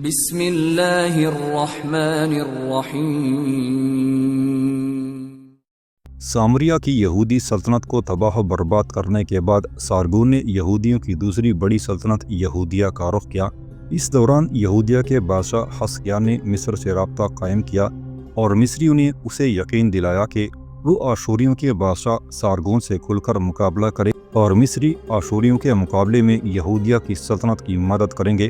بسم اللہ الرحمن الرحیم۔ سامریہ کی یہودی سلطنت کو تباہ و برباد کرنے کے بعد سارگون نے یہودیوں کی دوسری بڑی سلطنت یہودیہ کا رخ کیا۔ اس دوران یہودیہ کے بادشاہ حزقیہ نے مصر سے رابطہ قائم کیا اور مصریوں نے اسے یقین دلایا کہ وہ آشوریوں کے بادشاہ سارگون سے کھل کر مقابلہ کرے اور مصری آشوریوں کے مقابلے میں یہودیہ کی سلطنت کی مدد کریں گے۔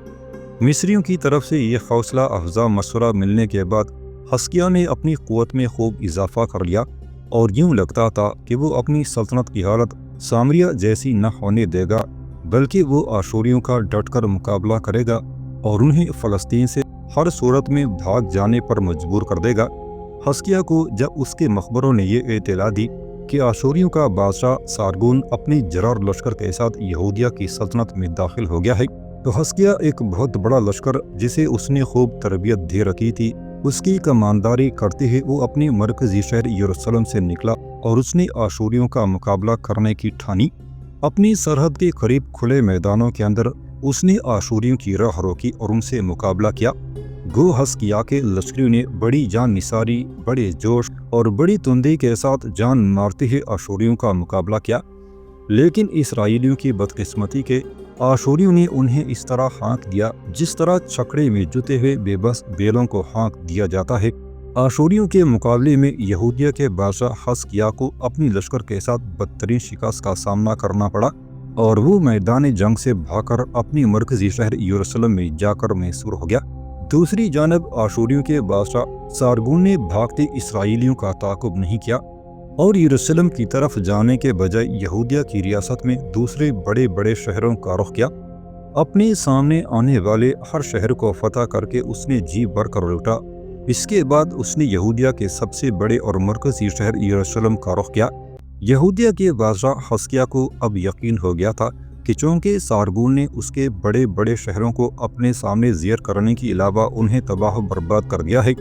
مصریوں کی طرف سے یہ حوصلہ افزا مشورہ ملنے کے بعد حزقیہ نے اپنی قوت میں خوب اضافہ کر لیا اور یوں لگتا تھا کہ وہ اپنی سلطنت کی حالت سامریہ جیسی نہ ہونے دے گا، بلکہ وہ آشوریوں کا ڈٹ کر مقابلہ کرے گا اور انہیں فلسطین سے ہر صورت میں بھاگ جانے پر مجبور کر دے گا۔ حزقیہ کو جب اس کے مخبروں نے یہ اطلاع دی کہ آشوریوں کا بادشاہ سارگون اپنی جرار لشکر کے ساتھ یہودیہ کی سلطنت میں داخل ہو گیا ہے، تو حزقیہ ایک بہت بڑا لشکر جسے اس نے خوب تربیت دے رکھی تھی اس کی کمانداری کرتے ہوئے وہ اپنے مرکزی شہر یروشلم سے نکلا اور اس نے آشوریوں کا مقابلہ کرنے کی ٹھانی۔ اپنی سرحد کے قریب کھلے میدانوں کے اندر اس نے آشوریوں کی راہ روکی اور ان سے مقابلہ کیا۔ گو حزقیہ کے لشکریوں نے بڑی جان نثاری، بڑے جوش اور بڑی تندی کے ساتھ جان مارتے ہوئے آشوریوں کا مقابلہ کیا، لیکن اسرائیلیوں کی بدقسمتی کے آشوریوں نے انہیں اس طرح ہانک دیا جس طرح چھکڑے میں جتے ہوئے بے بس بیلوں کو ہانک دیا جاتا ہے۔ آشوریوں کے مقابلے میں یہودیہ کے بادشاہ حزقیہ کو اپنی لشکر کے ساتھ بدترین شکست کا سامنا کرنا پڑا اور وہ میدان جنگ سے بھاگ کر اپنی مرکزی شہر یروشلم میں جا کر محصور ہو گیا۔ دوسری جانب آشوریوں کے بادشاہ سارگون نے بھاگتے اسرائیلیوں کا تعاقب نہیں کیا اور یروشلم کی طرف جانے کے بجائے یہودیہ کی ریاست میں دوسرے بڑے بڑے شہروں کا رخ کیا۔ اپنے سامنے آنے والے ہر شہر کو فتح کر کے اس نے جی بھر کر لوٹا۔ اس کے بعد اس نے یہودیہ کے سب سے بڑے اور مرکزی شہر یروشلم کا رخ کیا۔ یہودیہ کے بادشاہ حزقیہ کو اب یقین ہو گیا تھا کہ چونکہ سارگون نے اس کے بڑے بڑے شہروں کو اپنے سامنے زیر کرنے کے علاوہ انہیں تباہ و برباد کر دیا ہے،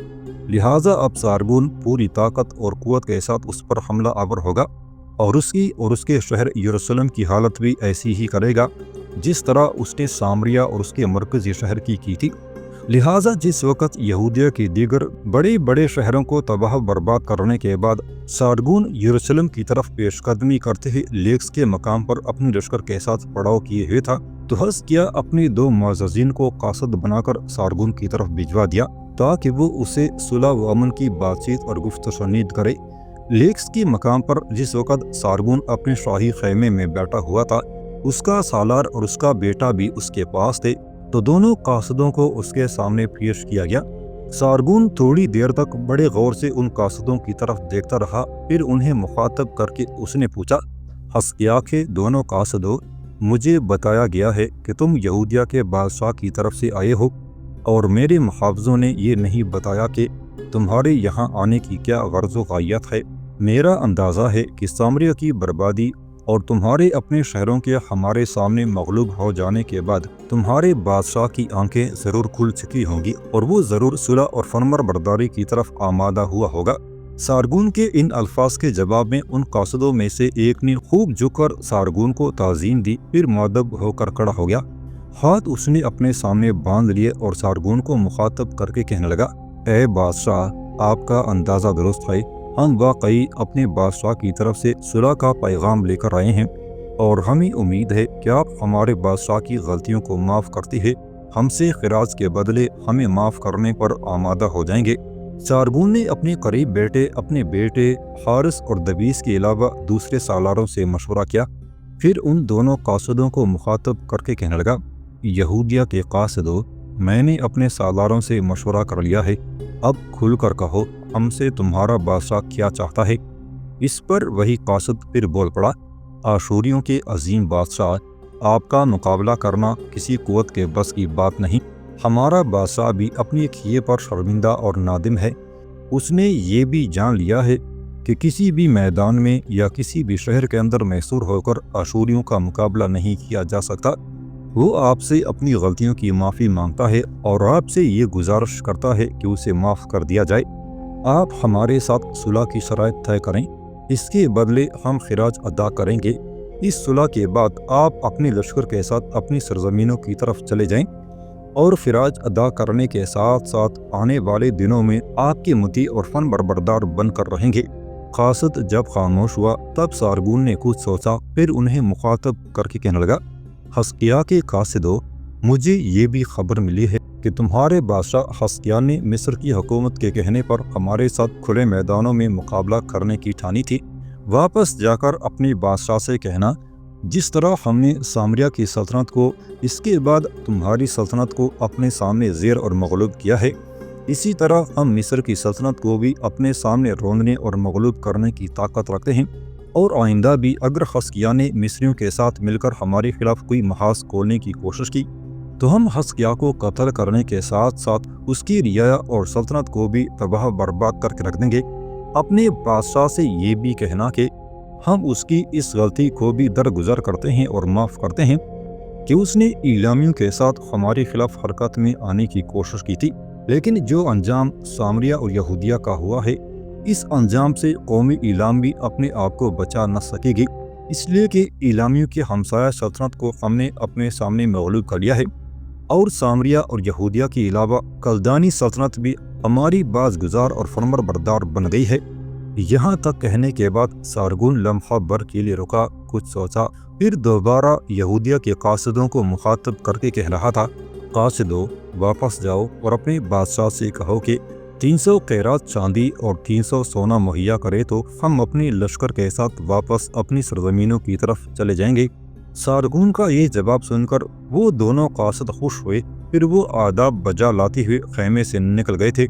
لہٰذا اب سارگون پوری طاقت اور قوت کے ساتھ اس پر حملہ آور ہوگا اور اس کے شہر یروشلم کی حالت بھی ایسی ہی کرے گا جس طرح اس نے سامریہ اور اس کے مرکزی شہر کی تھی۔ لہٰذا جس وقت یہودیہ کے دیگر بڑے بڑے شہروں کو تباہ و برباد کرنے کے بعد سارگون یروشلم کی طرف پیش قدمی کرتے ہوئے لیکس کے مقام پر اپنی لشکر کے ساتھ پڑاؤ کیے ہوئے تھا، تو حزقیہ اپنے دو معززین کو قاصد بنا کر سارگون کی طرف بھجوا دیا تاکہ وہ اسے صلح و امن کی بات چیت اور گفت و شنید کرے۔ لیکس کے مقام پر جس وقت سارگون اپنے شاہی خیمے میں بیٹھا ہوا تھا، اس کا سالار اور اس کا بیٹا بھی اس کے پاس تھے، تو دونوں قاصدوں کو اس کے سامنے پیش کیا گیا۔ سارگون تھوڑی دیر تک بڑے غور سے ان قاصدوں کی طرف دیکھتا رہا، پھر انہیں مخاطب کر کے اس نے پوچھا، حزقیہ کے دونوں قاصدوں، مجھے بتایا گیا ہے کہ تم یہودیہ کے بادشاہ کی طرف سے آئے ہو اور میرے محافظوں نے یہ نہیں بتایا کہ تمہارے یہاں آنے کی کیا غرض و غایت ہے۔ میرا اندازہ ہے کہ سامریہ کی بربادی اور تمہارے اپنے شہروں کے ہمارے سامنے مغلوب ہو جانے کے بعد تمہارے بادشاہ کی آنکھیں ضرور کھل چکی ہوں گی اور وہ ضرور صلح اور فرمان برداری کی طرف آمادہ ہوا ہوگا۔ سارگون کے ان الفاظ کے جواب میں ان قاصدوں میں سے ایک نے خوب جھک کر سارگون کو تعظیم دی، پھر مؤدب ہو کر کھڑا ہو گیا، ہاتھ اس نے اپنے سامنے باندھ لیے اور سارگون کو مخاطب کر کے کہنے لگا، اے بادشاہ، آپ کا اندازہ درست ہے، ہم واقعی اپنے بادشاہ کی طرف سے صلح کا پیغام لے کر آئے ہیں اور ہمیں امید ہے کہ آپ ہمارے بادشاہ کی غلطیوں کو معاف کرتے ہیں، ہم سے خراج کے بدلے ہمیں معاف کرنے پر آمادہ ہو جائیں گے۔ سارگون نے اپنے قریب بیٹھے اپنے بیٹے حارس اور دبیس کے علاوہ دوسرے سالاروں سے مشورہ کیا، پھر ان دونوں قاصدوں کو مخاطب کر کے کہنے لگا، یہودیہ کے قاصدوں، میں نے اپنے سالاروں سے مشورہ کر لیا ہے، اب کھل کر کہو ہم سے تمہارا بادشاہ کیا چاہتا ہے۔ اس پر وہی قاصد پھر بول پڑا، آشوریوں کے عظیم بادشاہ، آپ کا مقابلہ کرنا کسی قوت کے بس کی بات نہیں، ہمارا بادشاہ بھی اپنے کیے پر شرمندہ اور نادم ہے، اس نے یہ بھی جان لیا ہے کہ کسی بھی میدان میں یا کسی بھی شہر کے اندر محصور ہو کر آشوریوں کا مقابلہ نہیں کیا جا سکتا۔ وہ آپ سے اپنی غلطیوں کی معافی مانگتا ہے اور آپ سے یہ گزارش کرتا ہے کہ اسے معاف کر دیا جائے۔ آپ ہمارے ساتھ صلح کی شرائط طے کریں، اس کے بدلے ہم خراج ادا کریں گے۔ اس صلح کے بعد آپ اپنے لشکر کے ساتھ اپنی سرزمینوں کی طرف چلے جائیں۔ اور خراج ادا کرنے کے ساتھ ساتھ آنے والے دنوں میں آپ کے مطیع اور فرما بردار بن کر رہیں گے۔ قاصد جب خاموش ہوا تب سارگون نے کچھ سوچا، پھر انہیں مخاطب کر کے کہنے لگا، حسقیہ کے قاصدو، مجھے یہ بھی خبر ملی ہے کہ تمہارے بادشاہ حسقیہ نے مصر کی حکومت کے کہنے پر ہمارے ساتھ کھلے میدانوں میں مقابلہ کرنے کی ٹھانی تھی۔ واپس جا کر اپنی بادشاہ سے کہنا، جس طرح ہم نے سامریہ کی سلطنت کو اس کے بعد تمہاری سلطنت کو اپنے سامنے زیر اور مغلوب کیا ہے، اسی طرح ہم مصر کی سلطنت کو بھی اپنے سامنے روندنے اور مغلوب کرنے کی طاقت رکھتے ہیں، اور آئندہ بھی اگر حسقیہ نے مصریوں کے ساتھ مل کر ہمارے خلاف کوئی محاذ کھولنے کی کوشش کی تو ہم حسقیہ کو قتل کرنے کے ساتھ ساتھ اس کی رعایا اور سلطنت کو بھی تباہ برباد کر کے رکھ دیں گے۔ اپنے بادشاہ سے یہ بھی کہنا کہ ہم اس کی اس غلطی کو بھی درگزر کرتے ہیں اور معاف کرتے ہیں کہ اس نے ایلامیوں کے ساتھ ہمارے خلاف حرکت میں آنے کی کوشش کی تھی، لیکن جو انجام سامریہ اور یہودیہ کا ہوا ہے، اس انجام سے قومی ایلام بھی اپنے آپ کو بچا نہ سکے گی، اس لیے کہ ایلامیوں کی ہمسایہ سلطنت کو ہم نے اپنے سامنے مغلوب کر لیا ہے، اور سامریہ اور یہودیہ کے علاوہ کلدانی سلطنت بھی ہماری باز گزار اور فرما بردار بن گئی ہے۔ یہاں تک کہنے کے بعد سارگون لمحہ بھر کے لیے رکا، کچھ سوچا، پھر دوبارہ یہودیہ کے قاصدوں کو مخاطب کر کے کہہ رہا تھا، قاصدوں، واپس جاؤ اور اپنے بادشاہ سے کہو کہ 300 قیراط چاندی اور 300 سونا مہیا کرے تو ہم اپنے لشکر کے ساتھ واپس اپنی سرزمینوں کی طرف چلے جائیں گے۔ سارگون کا یہ جواب سن کر وہ دونوں قاصد خوش ہوئے، پھر وہ آداب بجا لاتے ہوئے خیمے سے نکل گئے تھے۔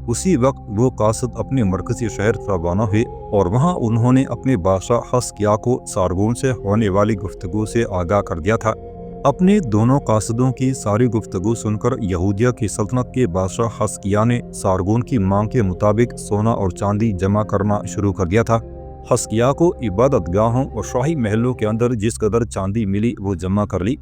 اسی وقت وہ قاصد اپنے مرکزی شہر روانہ ہوئے اور وہاں انہوں نے اپنے بادشاہ حسقیہ کو سارگون سے ہونے والی گفتگو سے آگاہ کر دیا تھا۔ اپنے دونوں قاصدوں کی ساری گفتگو سن کر یہودیہ کی سلطنت کے بادشاہ حسقیہ نے سارگون کی مانگ کے مطابق سونا اور چاندی جمع کرنا شروع کر دیا تھا۔ حسقیہ کو عبادت گاہوں اور شاہی محلوں کے اندر جس قدر چاندی ملی وہ جمع کر لی۔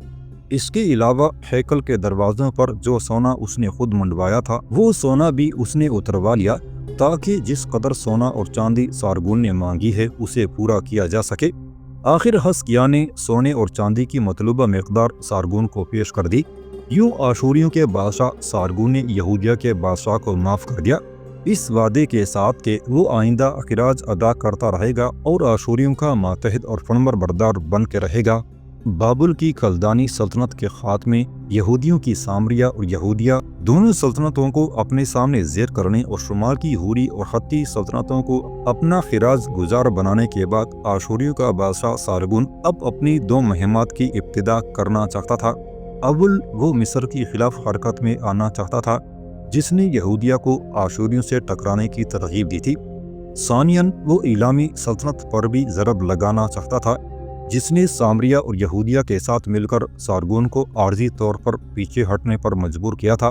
اس کے علاوہ ہیکل کے دروازوں پر جو سونا اس نے خود منڈوایا تھا وہ سونا بھی اس نے اتروا لیا، تاکہ جس قدر سونا اور چاندی سارگون نے مانگی ہے اسے پورا کیا جا سکے۔ آخر حسقیہ نے سونے اور چاندی کی مطلوبہ مقدار سارگون کو پیش کر دی۔ یوں آشوریوں کے بادشاہ سارگون نے یہودیہ کے بادشاہ کو معاف کر دیا، اس وعدے کے ساتھ کہ وہ آئندہ خراج ادا کرتا رہے گا اور آشوریوں کا ماتحت اور فرما بردار بن کے رہے گا۔ بابل کی کلدانی سلطنت کے خاتمے، یہودیوں کی سامریہ اور یہودیہ دونوں سلطنتوں کو اپنے سامنے زیر کرنے اور شمال کی ہوری اور خطی سلطنتوں کو اپنا خراج گزار بنانے کے بعد آشوریوں کا بادشاہ سارگون اب اپنی 2 مہمات کی ابتدا کرنا چاہتا تھا۔ اول وہ مصر کی خلاف حرکت میں آنا چاہتا تھا جس نے یہودیہ کو آشوریوں سے ٹکرانے کی ترغیب دی تھی۔ ثانیاً وہ ایلامی سلطنت پر بھی ضرب لگانا چاہتا تھا جس نے سامریہ اور یہودیہ کے ساتھ مل کر سارگون کو عارضی طور پر پیچھے ہٹنے پر مجبور کیا تھا،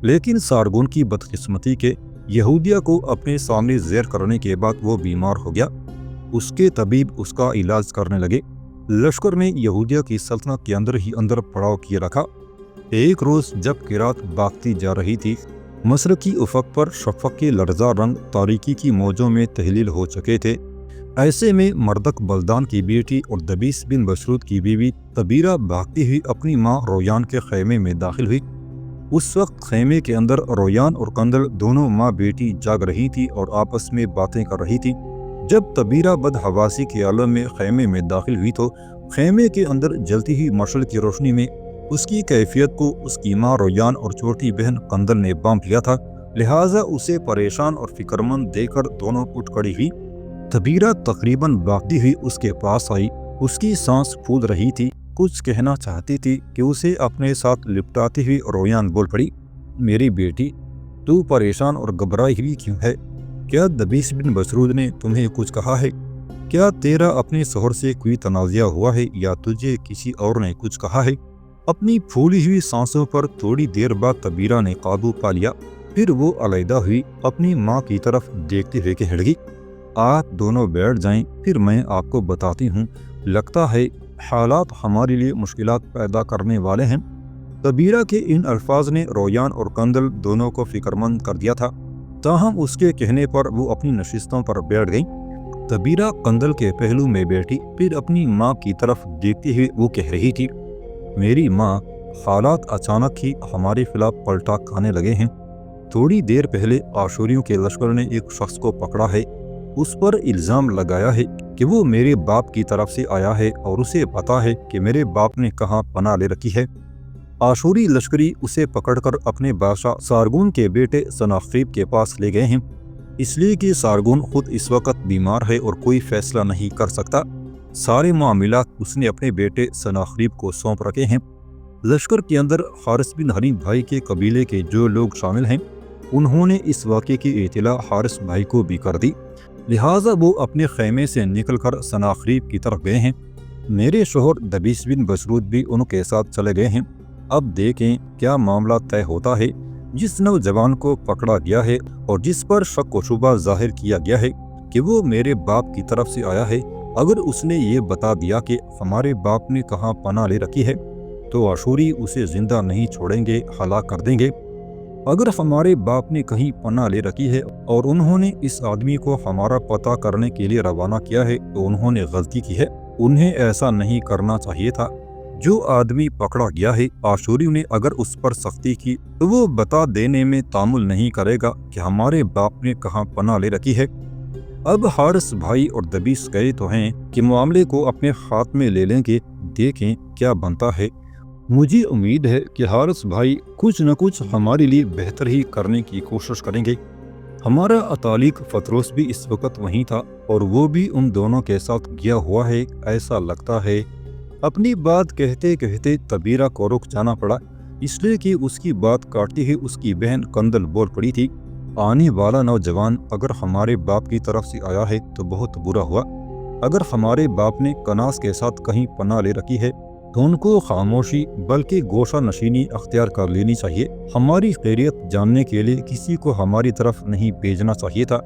لیکن سارگون کی بدقسمتی کے یہودیہ کو اپنے سامنے زیر کرنے کے بعد وہ بیمار ہو گیا۔ اس کے طبیب اس کا علاج کرنے لگے۔ لشکر نے یہودیہ کی سلطنت کے اندر ہی اندر پڑاؤ کیے رکھا۔ ایک روز جب قرات باغتی جا رہی تھی، مشرقی افق پر شفق کے لرزہ رنگ تاریکی کی موجوں میں تحلیل ہو چکے تھے۔ ایسے میں مردک بلدان کی بیٹی اور دبیس بن بشروت کی بیوی طبیرہ بھاگتی ہوئی اپنی ماں رویان کے خیمے میں داخل ہوئی۔ اس وقت خیمے کے اندر رویان اور قندل دونوں ماں بیٹی جاگ رہی تھی اور آپس میں باتیں کر رہی تھی۔ جب طبیرہ بدحواسی کے عالم میں خیمے میں داخل ہوئی تو خیمے کے اندر جلتی ہوئی مشعل کی روشنی میں اس کی کیفیت کو اس کی ماں رویان اور چھوٹی بہن قندل نے بانپ لیا تھا، لہٰذا اسے پریشان اور فکرمند دیکھ کر دونوں اٹھ کھڑی ہوئی۔ طبیرہ تقریباً بھاگتی ہوئی اس کے پاس آئی، اس کی سانس پھول رہی تھی، کچھ کہنا چاہتی تھی کہ اسے اپنے ساتھ لپٹاتی ہوئی رویان بول پڑی، میری بیٹی، تو پریشان اور گھبرائی ہوئی کیوں ہے؟ کیا دبیس بن بشرود نے تمہیں کچھ کہا ہے؟ کیا تیرا اپنے شوہر سے کوئی تنازعہ ہوا ہے یا تجھے کسی اور نے کچھ کہا ہے؟ اپنی پھولی ہوئی سانسوں پر تھوڑی دیر بعد طبیرہ نے قابو پا لیا، پھر وہ علیحدہ ہوئی، اپنی ماں کی طرف دیکھتے ہوئے کہنے لگی، آپ دونوں بیٹھ جائیں، پھر میں آپ کو بتاتی ہوں، لگتا ہے حالات ہمارے لیے مشکلات پیدا کرنے والے ہیں۔ طبیرہ کے ان الفاظ نے رویان اور قندل دونوں کو فکرمند کر دیا تھا، تاہم اس کے کہنے پر وہ اپنی نشستوں پر بیٹھ گئیں۔ طبیرہ قندل کے پہلو میں بیٹھی، پھر اپنی ماں کی طرف دیکھتے ہوئے وہ کہہ رہی تھی، میری ماں، حالات اچانک ہی ہمارے خلاف پلٹا کھانے لگے ہیں۔ تھوڑی دیر پہلے آشوریوں کے لشکر نے ایک شخص کو پکڑا ہے، اس پر الزام لگایا ہے کہ وہ میرے باپ کی طرف سے آیا ہے اور اسے پتا ہے کہ میرے باپ نے کہاں پناہ لے رکھی ہے۔ آشوری لشکری اسے پکڑ کر اپنے بادشاہ سارگون کے بیٹے سناخریب کے پاس لے گئے ہیں، اس لیے کہ سارگون خود اس وقت بیمار ہے اور کوئی فیصلہ نہیں کر سکتا۔ سارے معاملات اس نے اپنے بیٹے سناخریب کو سونپ رکھے ہیں۔ لشکر کے اندر حارث بن حریم بھائی کے قبیلے کے جو لوگ شامل ہیں، انہوں نے اس واقعے کی اطلاع حارث بھائی کو بھی کر دی، لہٰذا وہ اپنے خیمے سے نکل کر سناخریب کی طرف گئے ہیں۔ میرے شوہر دبیس بن بسرود بھی ان کے ساتھ چلے گئے ہیں۔ اب دیکھیں کیا معاملہ طے ہوتا ہے۔ جس نوجوان کو پکڑا گیا ہے اور جس پر شک و شبہ ظاہر کیا گیا ہے کہ وہ میرے باپ کی طرف سے آیا ہے، اگر اس نے یہ بتا دیا کہ ہمارے باپ نے کہاں پناہ لے رکھی ہے تو آشوری اسے زندہ نہیں چھوڑیں گے، ہلاک کر دیں گے۔ اگر ہمارے باپ نے کہیں پناہ لے رکھی ہے اور انہوں نے اس آدمی کو ہمارا پتہ کرنے کے لیے روانہ کیا ہے تو انہوں نے غلطی کی ہے، انہیں ایسا نہیں کرنا چاہیے تھا۔ جو آدمی پکڑا گیا ہے، آشوریوں نے اگر اس پر سختی کی تو وہ بتا دینے میں تامل نہیں کرے گا کہ ہمارے باپ نے کہاں پناہ لے رکھی ہے۔ اب حارث بھائی اور دبیس گئے تو ہیں کہ معاملے کو اپنے ہاتھ میں لے لیں گے، دیکھیں کیا بنتا ہے۔ مجھے امید ہے کہ حارث بھائی کچھ نہ کچھ ہمارے لیے بہتر ہی کرنے کی کوشش کریں گے۔ ہمارا اتالق فتروس بھی اس وقت وہیں تھا اور وہ بھی ان دونوں کے ساتھ گیا ہوا ہے ایسا لگتا ہے۔ اپنی بات کہتے کہتے تبیرہ کو رک جانا پڑا، اس لیے کہ اس کی بات کاٹتی ہی اس کی بہن کندل بول پڑی تھی، آنے والا نوجوان اگر ہمارے باپ کی طرف سے آیا ہے تو بہت برا ہوا۔ اگر ہمارے باپ نے کناس کے ساتھ کہیں پناہ لے رکھی ہے تو ان کو خاموشی بلکہ گوشہ نشینی اختیار کر لینی چاہیے۔ ہماری خیریت جاننے کے لیے کسی کو ہماری طرف نہیں بھیجنا چاہیے تھا،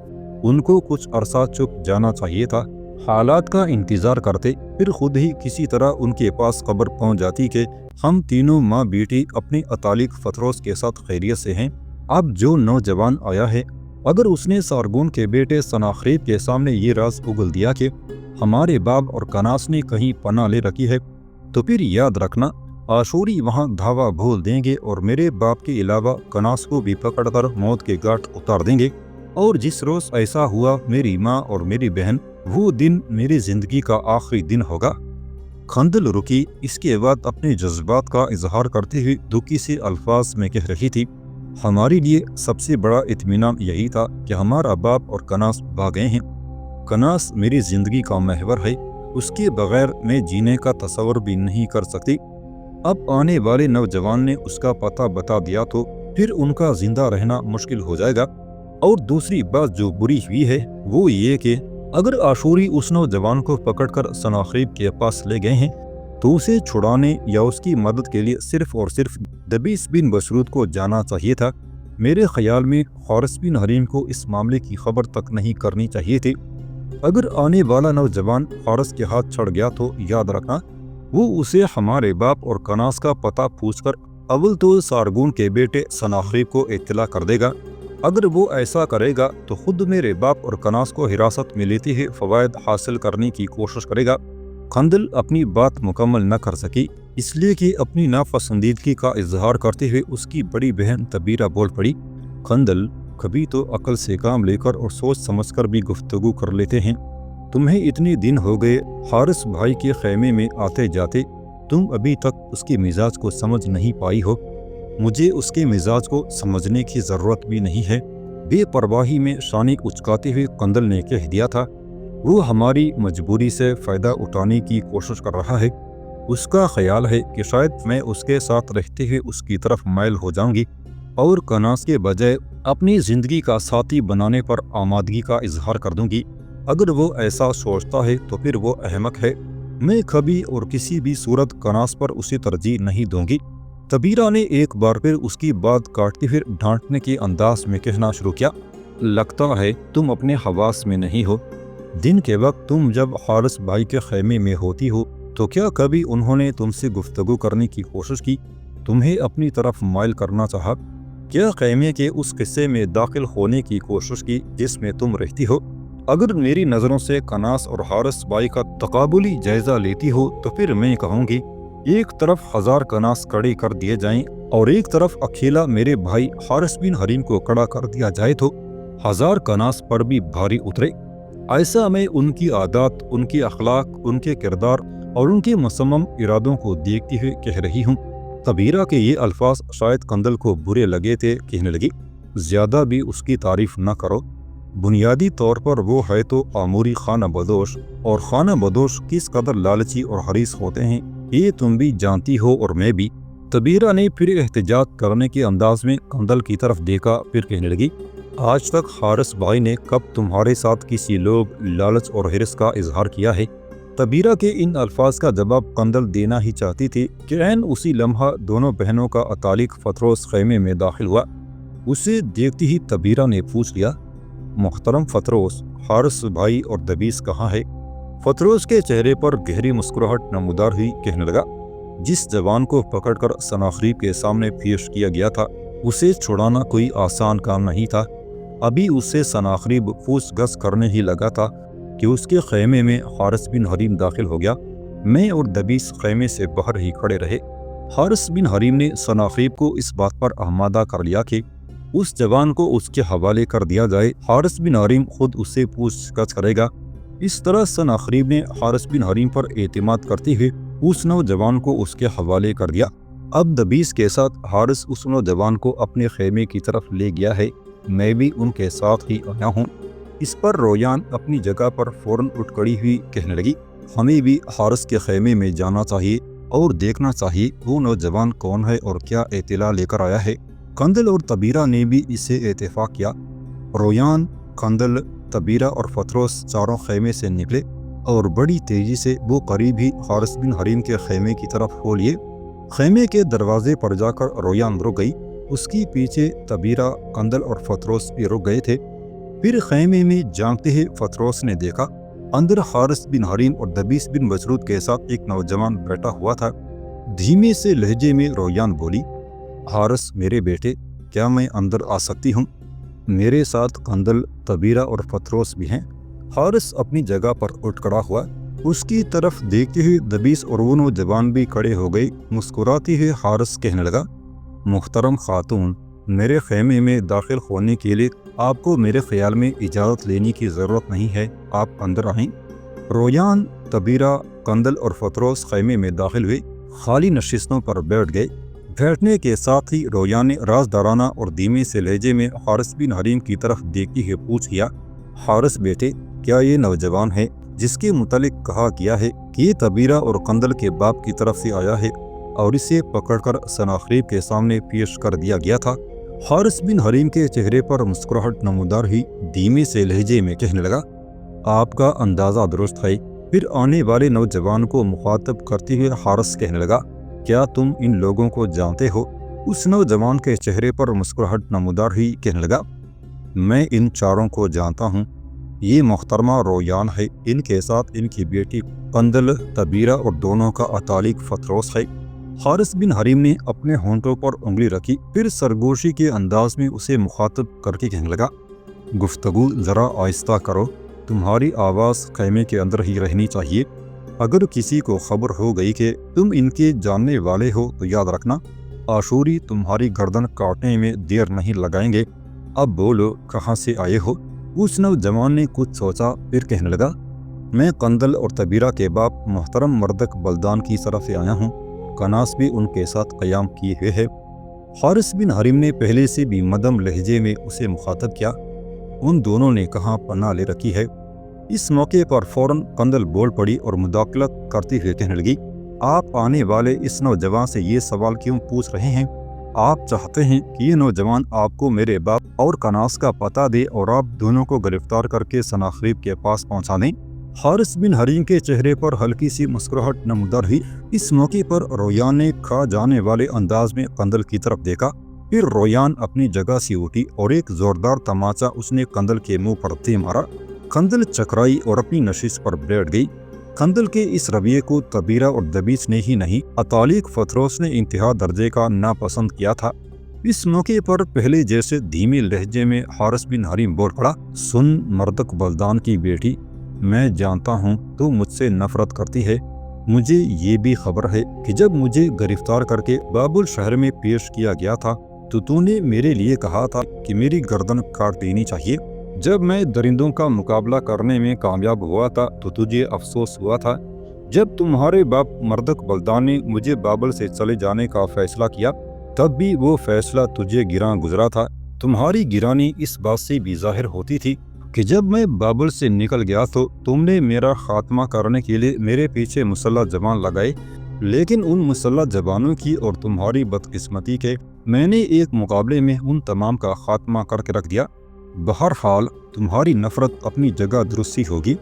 ان کو کچھ عرصہ چپ جانا چاہیے تھا، حالات کا انتظار کرتے، پھر خود ہی کسی طرح ان کے پاس خبر پہنچ جاتی کہ ہم تینوں ماں بیٹی اپنے اتالق فتروس کے ساتھ خیریت سے ہیں۔ اب جو نوجوان آیا ہے، اگر اس نے سارگون کے بیٹے سناخریب کے سامنے یہ راز اگل دیا کہ ہمارے باپ اور کناس نے کہیں پناہ لے رکھی ہے، تو پھر یاد رکھنا آشوری وہاں دھاوا بھول دیں گے اور میرے باپ کے علاوہ کناس کو بھی پکڑ کر موت کے گھاٹ اتار دیں گے۔ اور جس روز ایسا ہوا میری ماں اور میری بہن، وہ دن میری زندگی کا آخری دن ہوگا۔ کندل رکی، اس کے بعد اپنے جذبات کا اظہار کرتے ہوئے دکھی سے الفاظ میں کہہ رہی تھی، ہمارے لیے سب سے بڑا اطمینان یہی تھا کہ ہمارا باپ اور کناس بھاگ گئے ہیں۔ کناس میری زندگی کا محور ہے، اس کے بغیر میں جینے کا تصور بھی نہیں کر سکتی۔ اب آنے والے نوجوان نے اس کا پتہ بتا دیا تو پھر ان کا زندہ رہنا مشکل ہو جائے گا۔ اور دوسری بات جو بری ہوئی ہے وہ یہ کہ اگر آشوری اس نوجوان کو پکڑ کر سناخریب کے پاس لے گئے ہیں تو اسے چھڑانے یا اس کی مدد کے لیے صرف اور صرف دبیس بن بسرود کو جانا چاہیے تھا۔ میرے خیال میں حارث بن حریم کو اس معاملے کی خبر تک نہیں کرنی چاہیے تھی۔ اگر آنے والا نوجوان حارث کے ہاتھ چھڑ گیا تو یاد رکھنا وہ اسے ہمارے باپ اور کناس کا پتہ پوچھ کر اول تو سارگون کے بیٹے سناخریب کو اطلاع کر دے گا۔ اگر وہ ایسا کرے گا تو خود میرے باپ اور کناس کو حراست میں لیتے ہی فوائد حاصل کرنے کی کوشش کرے گا۔ کندل اپنی بات مکمل نہ کر سکی، اس لیے کہ اپنی ناپسندیدگی کا اظہار کرتے ہوئے اس کی بڑی بہن تبیرہ بول پڑی، کندل کبھی تو عقل سے کام لے کر اور سوچ سمجھ کر بھی گفتگو کر لیتے ہیں۔ تمہیں اتنے دن ہو گئے حارث بھائی کے خیمے میں آتے جاتے، تم ابھی تک اس کے مزاج کو سمجھ نہیں پائی ہو۔ مجھے اس کے مزاج کو سمجھنے کی ضرورت بھی نہیں ہے، بے پرواہی میں شانیں اچکاتے ہوئے کندل نے کہہ دیا تھا۔ وہ ہماری مجبوری سے فائدہ اٹھانے کی کوشش کر رہا ہے، اس کا خیال ہے کہ شاید میں اس کے ساتھ رہتے ہوئے اس کی طرف مائل ہو جاؤں گی اور کناس کے بجائے اپنی زندگی کا ساتھی بنانے پر آمادگی کا اظہار کر دوں گی۔ اگر وہ ایسا سوچتا ہے تو پھر وہ احمق ہے، میں کبھی اور کسی بھی صورت کناس پر اسے ترجیح نہیں دوں گی۔ تبیرہ نے ایک بار پھر اس کی بات کاٹتے پھر ڈانٹنے کے انداز میں کہنا شروع کیا، لگتا ہے تم اپنے حواس میں نہیں ہو۔ دن کے وقت تم جب حارث بھائی کے خیمے میں ہوتی ہو تو کیا کبھی انہوں نے تم سے گفتگو کرنے کی کوشش کی، تمہیں اپنی طرف مائل کرنا چاہا؟ کیا خیمے کے اس قصے میں داخل ہونے کی کوشش کی جس میں تم رہتی ہو؟ اگر میری نظروں سے کناس اور حارث بھائی کا تقابلی جائزہ لیتی ہو تو پھر میں کہوں گی ایک طرف 1000 کناس کڑے کر دیے جائیں اور ایک طرف اکیلا میرے بھائی حارث بن حریم کو کڑا کر دیا جائے تو 1000 کناس پر بھی بھاری اترے۔ ایسا میں ان کی عادات، ان کے اخلاق، ان کے کردار اور ان کے مصمم ارادوں کو دیکھتے ہوئے کہہ رہی ہوں۔ تبیرہ کے یہ الفاظ شاید قندل کو برے لگے تھے، کہنے لگی زیادہ بھی اس کی تعریف نہ کرو، بنیادی طور پر وہ ہے تو آموری خانہ بدوش، اور خانہ بدوش کس قدر لالچی اور حریص ہوتے ہیں یہ تم بھی جانتی ہو اور میں بھی۔ تبیرہ نے پھر احتجاج کرنے کے انداز میں قندل کی طرف دیکھا، پھر کہنے لگی آج تک حارث بھائی نے کب تمہارے ساتھ کسی لوگ لالچ اور حرص کا اظہار کیا ہے؟ تبیرہ کے ان الفاظ کا جواب قندل دینا ہی چاہتی تھی کہ عین اسی لمحہ دونوں بہنوں کا اتالق فتروس خیمے میں داخل ہوا۔ اسے دیکھتی ہی تبیرہ نے پوچھ لیا محترم فتروس، حارث بھائی اور دبیس کہاں ہے؟ فتروس کے چہرے پر گہری مسکراہٹ نمودار ہوئی، کہنے لگا جس جوان کو پکڑ کر سناخریب کے سامنے پیش کیا گیا تھا اسے چھڑانا کوئی آسان کام نہیں تھا۔ ابھی اسے سناخریب پوچھ گچھ کرنے ہی لگا تھا کہ اس کے خیمے میں حارث بن حریم داخل ہو گیا۔ میں اور دبیس خیمے سے باہر ہی کھڑے رہے۔ حارث بن حریم نے سناخریب کو اس بات پر آمادہ کر لیا کہ اس جوان کو اس کے حوالے کر دیا جائے، حارث بن حریم خود اس سے پوچھ گچھ کرے گا۔ اس طرح سناخریب نے حارث بن حریم پر اعتماد کرتے ہوئے اس نوجوان کو اس کے حوالے کر دیا۔ اب دبیس کے ساتھ حارث اس نوجوان کو اپنے خیمے کی طرف لے گیا ہے، میں بھی ان کے ساتھ ہی آیا ہوں۔ اس پر رویان اپنی جگہ پر فوراً اٹھ کھڑی ہوئی، کہنے لگی ہمیں بھی حارث کے خیمے میں جانا چاہیے اور دیکھنا چاہیے وہ نوجوان کون ہے اور کیا اطلاع لے کر آیا ہے۔ قندل اور تبیرہ نے بھی اسے اتفاق کیا۔ رویان، قندل، تبیرہ اور فتروس چاروں خیمے سے نکلے اور بڑی تیزی سے وہ قریب ہی حارث بن حریم کے خیمے کی طرف ہو لیے۔ خیمے کے دروازے پر جا کر رویان رک گئی، اس کی پیچھے تبیرہ، قندل اور فتروس بھی رک گئے تھے۔ پھر خیمے میں جھانکتے ہی فتروس نے دیکھا اندر حارث بن حریم اور دبیس بن مسعود کے ساتھ ایک نوجوان بیٹھا ہوا تھا۔ دھیمے سے لہجے میں رویان بولی حارث میرے بیٹے، کیا میں اندر آ سکتی ہوں؟ میرے ساتھ قندل، تبیرہ اور فتروس بھی ہیں۔ حارث اپنی جگہ پر اٹھ کھڑا ہوا، اس کی طرف دیکھتے ہوئے دبیس اور وہ نوجوان بھی کھڑے ہو گئے۔ مسکراتے ہوئے حارث کہنے لگا محترم خاتون، میرے خیمے میں داخل ہونے کے لیے آپ کو میرے خیال میں اجازت لینے کی ضرورت نہیں ہے، آپ اندر آئیں۔ رویان، تبیرہ، قندل اور فتروس خیمے میں داخل ہوئے، خالی نشستوں پر بیٹھ گئے۔ بیٹھنے کے ساتھ ہی رویان نے رازدارانہ اور دھیمے سے لہجے میں حارث بن حریم کی طرف دیکھتے ہوئے پوچھ لیا حارث بیٹے، کیا یہ نوجوان ہے جس کے متعلق کہا گیا ہے کہ یہ تبیرہ اور قندل کے باپ کی طرف سے آیا ہے اور اسے پکڑ کر سناخریب کے سامنے پیش کر دیا گیا تھا؟ حارث بن حریم کے چہرے پر مسکراہٹ نمودار ہی، دھیمے سے لہجے میں کہنے لگا آپ کا اندازہ درست ہے۔ پھر آنے والے نوجوان کو مخاطب کرتے ہوئے حارث کہنے لگا کیا تم ان لوگوں کو جانتے ہو؟ اس نوجوان کے چہرے پر مسکراہٹ نمودار ہی، کہنے لگا میں ان چاروں کو جانتا ہوں، یہ محترمہ رویان ہے، ان کے ساتھ ان کی بیٹی قندل، تبیرہ اور دونوں کا اتالق فتروس ہے۔ حارث بن حریم نے اپنے ہونٹوں پر انگلی رکھی، پھر سرگوشی کے انداز میں اسے مخاطب کر کے کہنے لگا گفتگو ذرا آہستہ کرو، تمہاری آواز خیمے کے اندر ہی رہنی چاہیے۔ اگر کسی کو خبر ہو گئی کہ تم ان کے جاننے والے ہو تو یاد رکھنا آشوری تمہاری گردن کاٹنے میں دیر نہیں لگائیں گے۔ اب بولو کہاں سے آئے ہو؟ اس نوجوان نے کچھ سوچا، پھر کہنے لگا میں قندل اور تبیرہ کے باپ محترم مردک بلدان کی طرف سے آیا ہوں، کناس بھی ان کے ساتھ قیام کیے ہوئے ہے۔ حارث بن حریم نے پہلے سے بھی مدم لہجے میں اسے مخاطب کیا، ان دونوں نے کہاں پناہ لے رکھی ہے؟ اس موقع پر فوراً قندل بول پڑی اور مداخلت کرتے ہوئے کہنے لگی آپ آنے والے اس نوجوان سے یہ سوال کیوں پوچھ رہے ہیں؟ آپ چاہتے ہیں کہ یہ نوجوان آپ کو میرے باپ اور کناس کا پتہ دے اور آپ دونوں کو گرفتار کر کے سناخریب کے پاس پہنچا دیں؟ حارث بن حریم کے چہرے پر ہلکی سی مسکراہٹ نمودار ہوئی۔ اس موقع پر رویان نے کھا جانے والے انداز میں قندل کی طرف دیکھا، پھر رویان اپنی جگہ سے اٹھی اور ایک زوردار تماچا اس نے قندل کے منہ پر دے مارا۔ قندل چکرائی اور اپنی نشست پر بیٹھ گئی۔ قندل کے اس رویے کو تبیرہ اور دبیس نے ہی نہیں، اتالق فتروس نے انتہا درجے کا ناپسند کیا تھا۔ اس موقع پر پہلے جیسے دھیمے لہجے میں حارث بن حریم بول پڑا سن مردک بلدان کی بیٹی، میں جانتا ہوں تو مجھ سے نفرت کرتی ہے، مجھے یہ بھی خبر ہے کہ جب مجھے گرفتار کر کے بابل شہر میں پیش کیا گیا تھا تو نے میرے لیے کہا تھا کہ میری گردن کاٹ دینی چاہیے۔ جب میں درندوں کا مقابلہ کرنے میں کامیاب ہوا تھا تو تجھے افسوس ہوا تھا۔ جب تمہارے باپ مردک بلدان نے مجھے بابل سے چلے جانے کا فیصلہ کیا تب بھی وہ فیصلہ تجھے گراں گزرا تھا۔ تمہاری گرانی اس بات سے بھی ظاہر ہوتی تھی کہ جب میں بابل سے نکل گیا تو تم نے میرا خاتمہ کرنے کے لیے میرے پیچھے مسلح زبان لگائے، لیکن ان مسلح زبانوں کی اور تمہاری بدقسمتی کے میں نے ایک مقابلے میں ان تمام کا خاتمہ کر کے رکھ دیا۔ بہرحال تمہاری نفرت اپنی جگہ درستی ہوگی،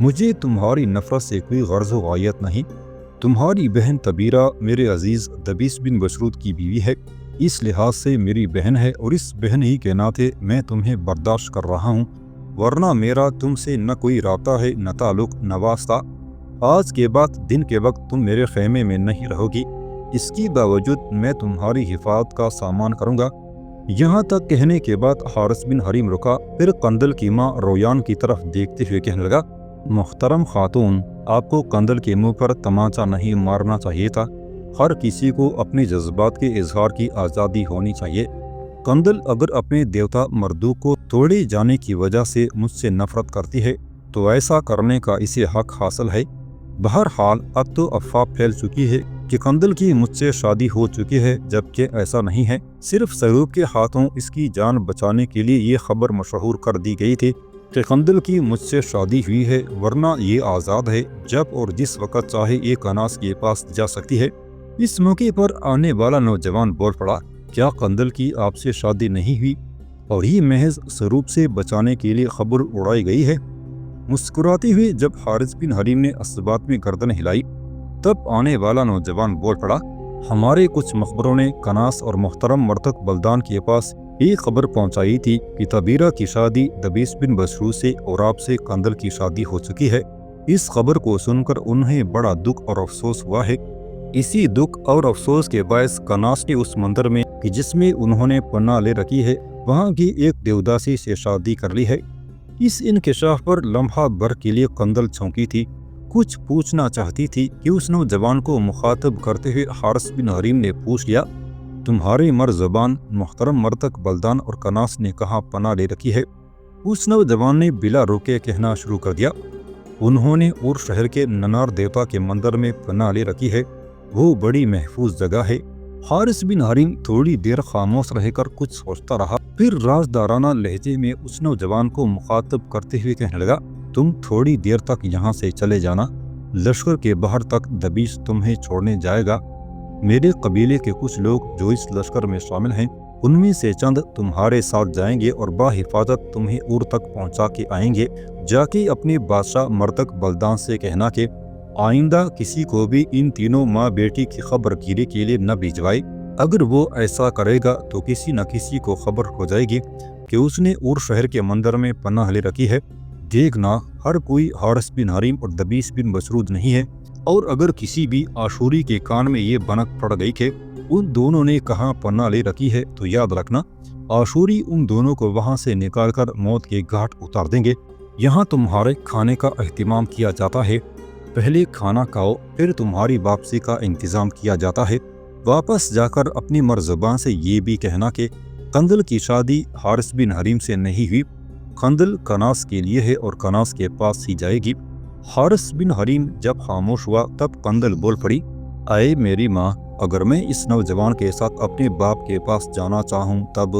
مجھے تمہاری نفرت سے کوئی غرض و غایت نہیں۔ تمہاری بہن طبیرہ میرے عزیز دبیس بن بشروت کی بیوی ہے، اس لحاظ سے میری بہن ہے اور اس بہن ہی کے ناطے میں تمہیں برداشت کر رہا ہوں، ورنہ میرا تم سے نہ کوئی رابطہ ہے نہ تعلق نہ واسطہ۔ آج کے بعد دن کے وقت تم میرے خیمے میں نہیں رہو گی، اس کی باوجود میں تمہاری حفاظت کا سامان کروں گا۔ یہاں تک کہنے کے بعد حارث بن حریم رکا، پھر قندل کی ماں رویان کی طرف دیکھتے ہوئے کہنے لگا، محترم خاتون، آپ کو قندل کے منہ پر تمانچہ نہیں مارنا چاہیے تھا۔ ہر کسی کو اپنے جذبات کے اظہار کی آزادی ہونی چاہیے۔ قندل اگر اپنے دیوتا مردوک کو توڑے جانے کی وجہ سے مجھ سے نفرت کرتی ہے تو ایسا کرنے کا اسے حق حاصل ہے۔ بہرحال اب تو افواہ پھیل چکی ہے کہ قندل کی مجھ سے شادی ہو چکی ہے، جبکہ ایسا نہیں ہے۔ صرف سیروب کے ہاتھوں اس کی جان بچانے کے لیے یہ خبر مشہور کر دی گئی تھی کہ قندل کی مجھ سے شادی ہوئی ہے، ورنہ یہ آزاد ہے، جب اور جس وقت چاہے یہ کناس کے پاس جا سکتی ہے۔ اس موقع پر آنے والا نوجوان بول پڑا، کیا قندل کی آپ سے شادی نہیں ہوئی اور یہ محض سیروب سے بچانے کے لیے خبر اڑائی گئی ہے؟ مسکراتے ہوئے جب حارث بن حریم نے اس بات میں گردن ہلائی تب آنے والا نوجوان بول پڑا، ہمارے کچھ مخبروں نے کناس اور محترم مرتک بلدان کے پاس ایک خبر پہنچائی تھی کہ طبیرہ کی شادی دبیس بن بشروت سے اور آپ سے قندل کی شادی ہو چکی ہے۔ اس خبر کو سن کر انہیں بڑا دکھ اور افسوس ہوا ہے۔ اسی دکھ اور افسوس کے باعث کناس نے اس مندر میں کہ جس میں انہوں نے پناہ لے رکھی ہے وہاں کی ایک دیوداسی سے شادی کر لی ہے۔ اس انکشاف پر لمحہ بھر کے لیے قندل چونکی تھی، کچھ پوچھنا چاہتی تھی کہ اس نوجوان کو مخاطب کرتے ہوئے حارث بن حریم نے پوچھ لیا، تمہاری مر زبان محترم مرتک بلدان اور کناس نے کہاں پناہ لے رکھی ہے؟ اس نوجوان نے بلا روکے کہنا شروع کر دیا، انہوں نے اور شہر کے ننار دیوتا کے مندر میں پناہ لے رکھی ہے، وہ بڑی محفوظ جگہ ہے۔ حارث بن حریم تھوڑی دیر خاموش رہ کر کچھ سوچتا رہا، پھر رازدارانہ لہجے میں اس نوجوان کو مخاطب کرتے ہوئے کہنے لگا، تم تھوڑی دیر تک یہاں سے چلے جانا، لشکر کے باہر تک دبیس تمہیں چھوڑنے جائے گا۔ میرے قبیلے کے کچھ لوگ جو اس لشکر میں شامل ہیں ان میں سے چند تمہارے ساتھ جائیں گے اور باحفاظت تمہیں اور تک پہنچا کے آئیں گے۔ جا کے اپنے بادشاہ مرتک بلدان سے کہنا کہ آئندہ کسی کو بھی ان تینوں ماں بیٹی کی خبر گیری کے لیے نہ بھجوائے۔ اگر وہ ایسا کرے گا تو کسی نہ کسی کو خبر ہو جائے گی کہ اس نے اور شہر کے مندر میں پناہ لے رکھی ہے۔ دیکھنا ہر کوئی حارث بن حریم اور دبیس بن بشروت نہیں ہے، اور اگر کسی بھی آشوری کے کان میں یہ بنک پڑ گئی کہ ان دونوں نے کہاں پناہ لے رکھی ہے تو یاد رکھنا آشوری ان دونوں کو وہاں سے نکال کر موت کے گھاٹ اتار دیں گے۔ یہاں تمہارے کھانے کا اہتمام کیا جاتا ہے، پہلے کھانا کھاؤ پھر تمہاری واپسی کا انتظام کیا جاتا ہے۔ واپس جا کر اپنی مرزبان سے یہ بھی کہنا کہ قندل کی شادی حارث بن حریم سے نہیں ہوئی، قندل کناس کے لیے ہے اور کناس کے پاس ہی جائے گی۔ حارث بن حریم جب خاموش ہوا تب قندل بول پڑی، اے میری ماں، اگر میں اس نوجوان کے ساتھ اپنے باپ کے پاس جانا چاہوں تب؟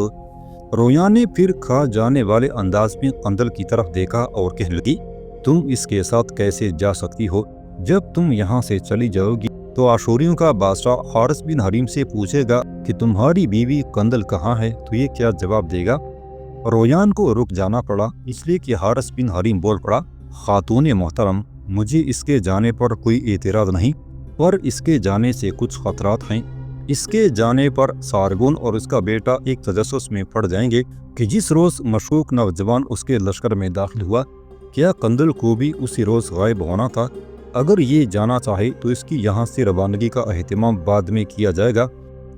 رویان نے پھر کھا جانے والے انداز میں قندل کی طرف دیکھا اور کہنے لگی، تم اس کے ساتھ کیسے جا سکتی ہو؟ جب تم یہاں سے چلی جاؤ گی تو آشوریوں کا بادشاہ حارث بن حریم سے پوچھے گا کہ تمہاری بیوی قندل کہاں ہے، تو یہ کیا جواب دے گا؟ رویان کو رک جانا پڑا، اس لیے کہ حارث بن حریم بول پڑا، خاتون محترم، مجھے اس کے جانے پر کوئی اعتراض نہیں، پر اس کے جانے سے کچھ خطرات ہیں۔ اس کے جانے پر سارگون اور اس کا بیٹا ایک تجسس میں پڑ جائیں گے کہ جس روز مشکوک نوجوان اس کے لشکر میں داخل ہوا کیا قندل کو بھی اسی روز غائب ہونا تھا؟ اگر یہ جانا چاہے تو اس کی یہاں سے روانگی کا اہتمام بعد میں کیا جائے گا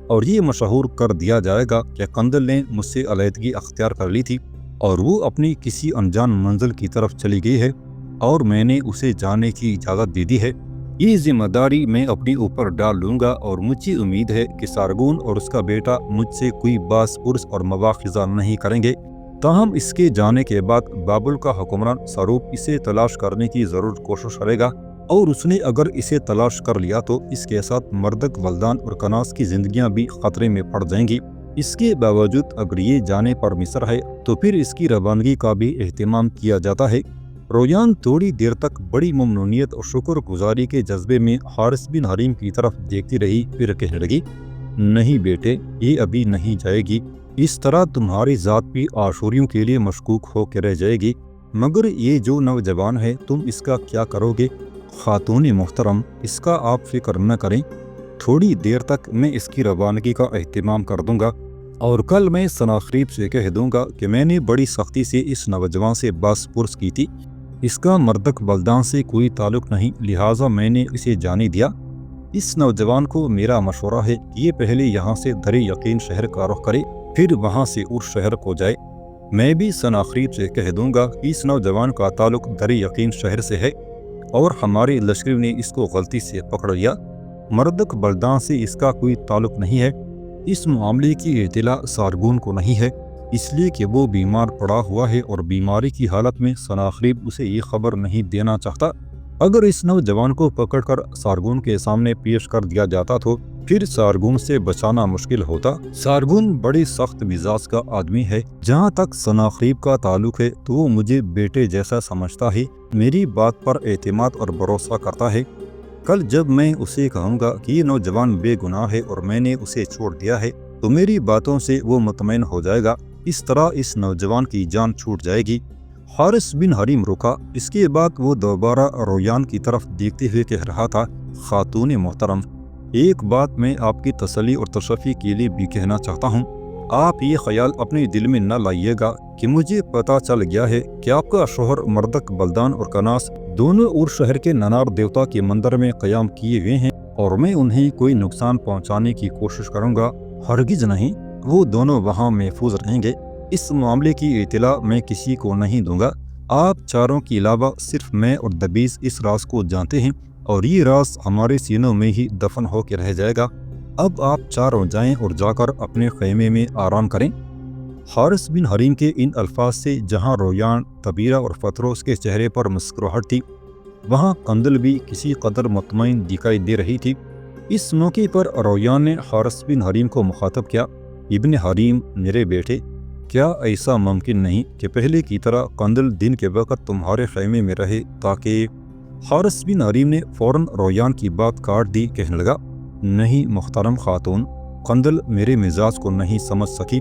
اور یہ مشہور کر دیا جائے گا کہ قندل نے مجھ سے علیحدگی اختیار کر لی تھی اور وہ اپنی کسی انجان منزل کی طرف چلی گئی ہے اور میں نے اسے جانے کی اجازت دے دی ہے۔ یہ ذمہ داری میں اپنے اوپر ڈال لوں گا اور مجھے امید ہے کہ سارگون اور اس کا بیٹا مجھ سے کوئی باس پرس اور مواخذہ نہیں کریں گے۔ تاہم اس کے جانے کے بعد بابل کا حکمران ساروق اسے تلاش کرنے کی ضرور کوشش کرے گا، اور اس نے اگر اسے تلاش کر لیا تو اس کے ساتھ مردک، ولدان اور کناز کی زندگیاں بھی خطرے میں پڑ جائیں گی۔ اس کے باوجود اگر یہ جانے پر مصر ہے تو پھر اس کی روانگی کا بھی اہتمام کیا جاتا ہے۔ رویان تھوڑی دیر تک بڑی ممنونیت اور شکر گزاری کے جذبے میں حارث بن حریم کی طرف دیکھتی رہی، پھر کہنے لگی، نہیں بیٹے، یہ ابھی نہیں جائے گی۔ اس طرح تمہاری ذات بھی آشوریوں کے لیے مشکوک ہو کے رہ جائے گی، مگر یہ جو نوجوان ہے تم اس کا کیا کرو گے؟ خاتون محترم، اس کا آپ فکر نہ کریں، تھوڑی دیر تک میں اس کی روانگی کا اہتمام کر دوں گا، اور کل میں سناخریب سے کہہ دوں گا کہ میں نے بڑی سختی سے اس نوجوان سے باس پرس کی تھی، اس کا مردک بلدان سے کوئی تعلق نہیں، لہٰذا میں نے اسے جانے دیا۔ اس نوجوان کو میرا مشورہ ہے کہ یہ پہلے یہاں سے در یقین شہر کا رخ کرے، پھر وہاں سے اس شہر کو جائے۔ میں بھی سناخریب سے کہہ دوں گا کہ اس نوجوان کا تعلق در یقین شہر سے ہے، اور ہمارے لشکر نے اس کو غلطی سے پکڑ لیا، مردک بلدان سے اس کا کوئی تعلق نہیں ہے۔ اس معاملے کی اطلاع سارگون کو نہیں ہے، اس لیے کہ وہ بیمار پڑا ہوا ہے اور بیماری کی حالت میں سناخریب اسے یہ خبر نہیں دینا چاہتا۔ اگر اس نوجوان کو پکڑ کر سارگون کے سامنے پیش کر دیا جاتا تو پھر سارگون سے بچانا مشکل ہوتا۔ سارگون بڑی سخت مزاج کا آدمی ہے، جہاں تک سناخریب کا تعلق ہے تو وہ مجھے بیٹے جیسا سمجھتا ہے، میری بات پر اعتماد اور بھروسہ کرتا ہے۔ کل جب میں اسے کہوں گا کہ یہ نوجوان بے گناہ ہے اور میں نے اسے چھوڑ دیا ہے تو میری باتوں سے وہ مطمئن ہو جائے گا، اس طرح اس نوجوان کی جان چھوٹ جائے گی۔ حارث بن حریم رکا، اس کے بعد وہ دوبارہ رویان کی طرف دیکھتے ہوئے کہہ رہا تھا، خاتون محترم، ایک بات میں آپ کی تسلی اور تشفی کے لیے بھی کہنا چاہتا ہوں۔ آپ یہ خیال اپنے دل میں نہ لائیے گا کہ مجھے پتہ چل گیا ہے کہ آپ کا شوہر مردک بلدان اور کناس دونوں اور شہر کے ننار دیوتا کے مندر میں قیام کیے ہوئے ہیں، اور میں انہیں کوئی نقصان پہنچانے کی کوشش کروں گا، ہرگز نہیں، وہ دونوں وہاں محفوظ رہیں گے۔ اس معاملے کی اطلاع میں کسی کو نہیں دوں گا، آپ چاروں کے علاوہ صرف میں اور دبیس اس راز کو جانتے ہیں، اور یہ راز ہمارے سینوں میں ہی دفن ہو کے رہ جائے گا۔ اب آپ چاروں جائیں اور جا کر اپنے خیمے میں آرام کریں۔ حارث بن حریم کے ان الفاظ سے جہاں رویان، طبیرہ اور فتروس کے چہرے پر مسکراہٹ تھی، وہاں قندل بھی کسی قدر مطمئن دکھائی دے رہی تھی۔ اس موقع پر رویان نے حارث بن حریم کو مخاطب کیا، ابن حریم، میرے بیٹے، کیا ایسا ممکن نہیں کہ پہلے کی طرح قندل دن کے وقت تمہارے خیمے میں رہے تاکہ… حارث بن حریم نے فوراً رویان کی بات کاٹ دی، کہنے لگا، نہیں محترم خاتون، قندل میرے مزاج کو نہیں سمجھ سکی۔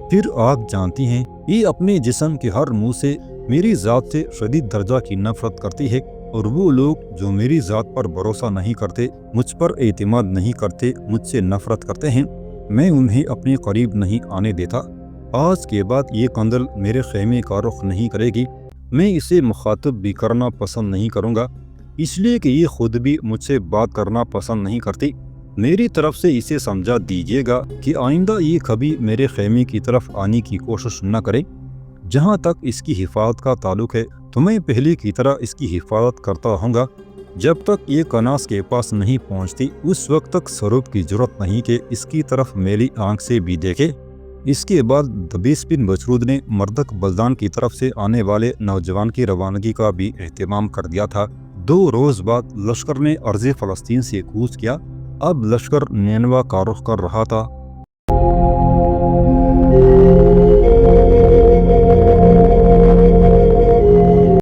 پھر آپ جانتی ہیں یہ اپنے جسم کے ہر منہ سے میری ذات سے شدید درجہ کی نفرت کرتی ہے، اور وہ لوگ جو میری ذات پر بھروسہ نہیں کرتے، مجھ پر اعتماد نہیں کرتے، مجھ سے نفرت کرتے ہیں، میں انہیں اپنے قریب نہیں آنے دیتا۔ آج کے بعد یہ قندل میرے خیمے کا رخ نہیں کرے گی، میں اسے مخاطب بھی کرنا پسند نہیں کروں گا، اس لیے کہ یہ خود بھی مجھ سے بات کرنا پسند نہیں کرتی۔ میری طرف سے اسے سمجھا دیجیے گا کہ آئندہ یہ کبھی میرے خیمے کی طرف آنے کی کوشش نہ کرے۔ جہاں تک اس کی حفاظت کا تعلق ہے تو میں پہلے کی طرح اس کی حفاظت کرتا ہوں گا، جب تک یہ کناس کے پاس نہیں پہنچتی اس وقت تک سروپ کی ضرورت نہیں کہ اس کی طرف میری آنکھ سے بھی دیکھے۔ اس کے بعد دبیس بن بچرود نے مردک بلدان کی طرف سے آنے والے نوجوان کی روانگی کا بھی اہتمام کر دیا تھا۔ 2 روز بعد لشکر نے ارض فلسطین سے کوچ کیا۔ اب لشکر نینوا کا رخ کر رہا تھا۔